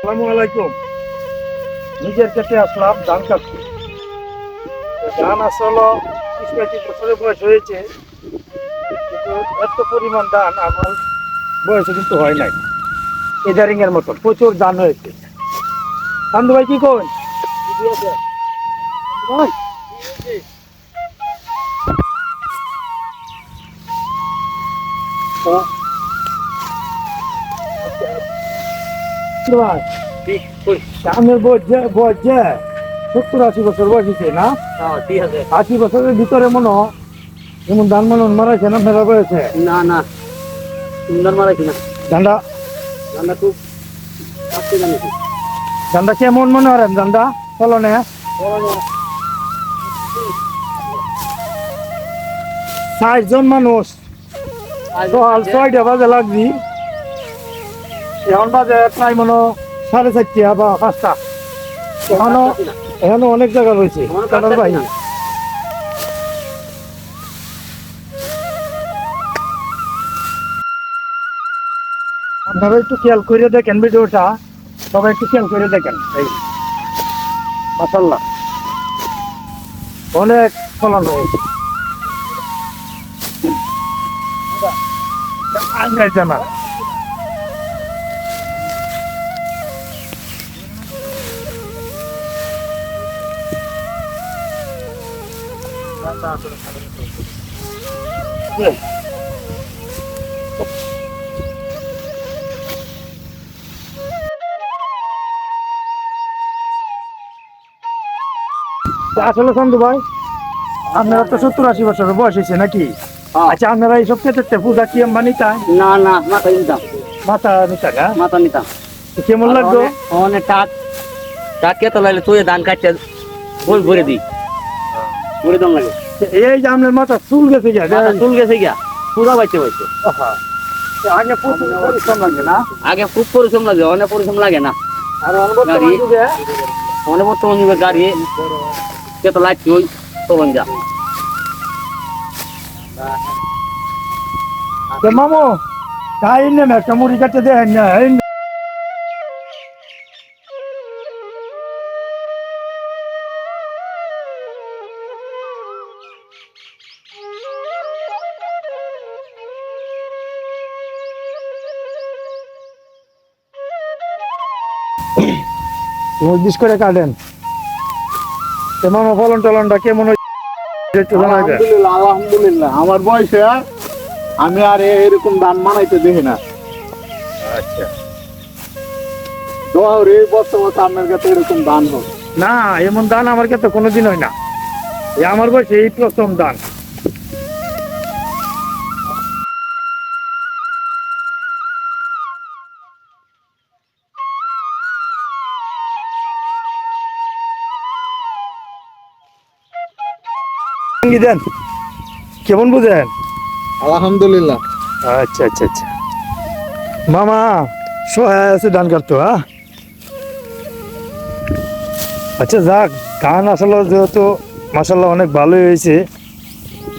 আসসালামু আলাইকুম। নিজের ক্ষেত্রে আসলাম ধান কাটতে। ধান আসলে 20-25 বছরের বয়স হয়েছে, কিন্তু এত পরিমাণ ধান আমার বয়সে কিন্তু হয় নাই। এদারিং এর মতো প্রচুর ধান হয়েছে। চান্দু ভাই কি করেন? ভাই ভাই আমার বয়স যে 70-80 বছর বয়স হয়েছে না? 80 বছরের ভিতরে মনে হয় এমন ধান মনে মারাইছে না ফেরা বয়সে? না না সুন্দর মারাইছি না। ধানটা রান্না খুব কাটতে জানিছি। ধানটা কেমন মনে হয় ধানটা ফলনে? 60 জন মানুষ সকাল 6টা বাজে লাগছি, এখন বাজে প্রায় মনে হয় 4:30 বা 5টা। এখনো অনেক জায়গা রয়েছে কাটার বাহিনী। আপনারা একটু খেয়াল করে দেখেন ভিডিওটা, সবাই একটু খেয়াল করে দেখেন। এই মাশাআল্লাহ অনেক ফলন হয়েছে। আঙ্গাইছে না আসলে সন্দু ভাই, আপনারা তো 70-80 বছরের বয়স হয়েছে নাকি? আচ্ছা, আপনারা এইসব ক্ষেত্রে পূজা কি বানিতা? না না মাথা নিতাম, মাথা নিতা গা? মাথা নিতাম। কেমন লাগতো? অনেক টাক টাক কে তো লাইলে তুই ধান কাটতে বল ভরে দি ভরে দম লাগে। এই যে আপনার মাথা চুল গেছে গা? চুল গেছে গিয়া পুরা বাইতে বাইতে। আগে প্রচুর পরিশ্রম লাগে না? আগে খুব পরিশ্রম লাগে, অনেক পরিশ্রম লাগে না। আর বর্তমান যুগে অনেক বর্তমান যুগে গাড়ি কে তো লাইট ওই চলন যা। মামু তাই নেন একটা মুড়ি কাটতে দেন না? বিশ করে কাটেন। মামা ফলন টলনটা কেমন হয়েছে? আলহামদুলিল্লাহ আলহামদুলিল্লাহ। আমার বয়সে আমি আর এরকম ধান মানাইতে দেখি না। আচ্ছা, এই বছর আপনার কাছে এরকম ধান হোক না এমন দান আমার কাছে কোনোদিন হয় না। আমার বয়সে এই প্রথম দান। দেন কেমন বুঝেন? আলহামদুলিল্লাহ। আচ্ছা আচ্ছা আচ্ছা, মামা সহায় আছে ধান কাটতো। হ্যাঁ আচ্ছা যাক, ধান আসলে যেহেতু মাসাল্লাহ অনেক ভালোই হয়েছে,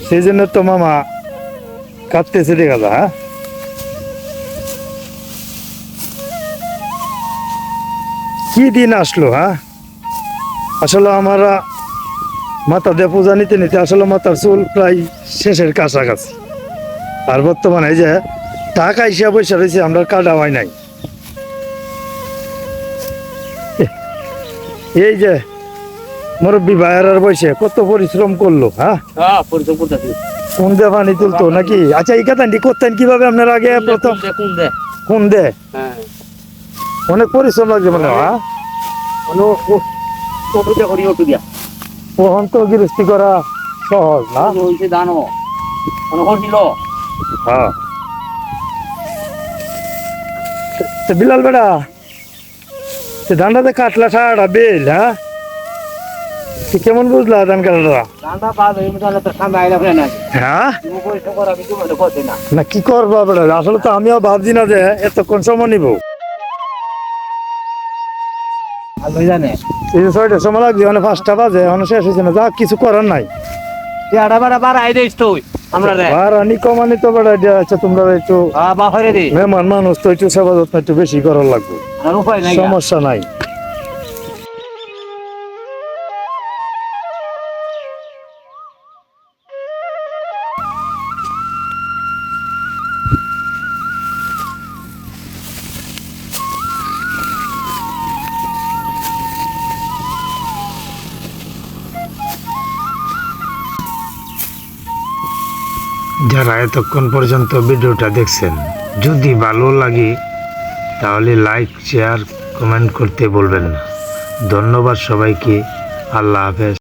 সেই জন্য তো মামা কাটতেছে দেখা যায়। হ্যাঁ কি দিন আসলো! হ্যাঁ আসলে আমরা মাথা দিয়ে পূজা নিতে নিতে আসলে মাথার চুল প্রায় শেষের কাছাকাছি। আর বর্তমানে এই যে টাকা হিসাব পয়সা রয়েছে, আমরা কাটা হয় নাই। এই যে মুরব্বী ভাইয়ার বয়সে কত পরিশ্রম করলো। হ্যাঁ পরিশ্রম করতেছি। কোন দে পানি তুলতো নাকি? আচ্ছা এই কথাটি করতেন কিভাবে আপনার আগে? প্রথম কোন দে অনেক পরিশ্রম লাগছে মানে। হ্যাঁ ওখান তো গৃহস্থী করা সহজ না। দানো হ্যাঁ বিলাল বেড়া ধানটাতে কাটলা সারাটা বেল। হ্যাঁ কেমন বুঝলা ধান কাটাটা? হ্যাঁ না কি করবা বেড়া, আসলে তো আমিও ভাবছি না যে এতক্ষণ সময় নিব। এই যে 6টার সময় লাগছে, মানে 5টা বাজে, এখন শেষ হয়েছে না। যা কিছু করার নাই, টিয়াটা বাড়া বাড়াই দিস তুই আমরা রে আর আনি কমানি তো বেড়া দেওয়া আছে, তোমরা একটু বাফারে দি মেহমান মানুষ তো একটু সেবা যত্ন একটু বেশি করার লাগবে, আর উপায় নাই সমস্যা নাই। যারা এতক্ষণ পর্যন্ত ভিডিওটা দেখছেন, যদি ভালো লাগে তাহলে লাইক শেয়ার কমেন্ট করতে বলবেন না। ধন্যবাদ সবাইকে। আল্লাহ হাফেজ।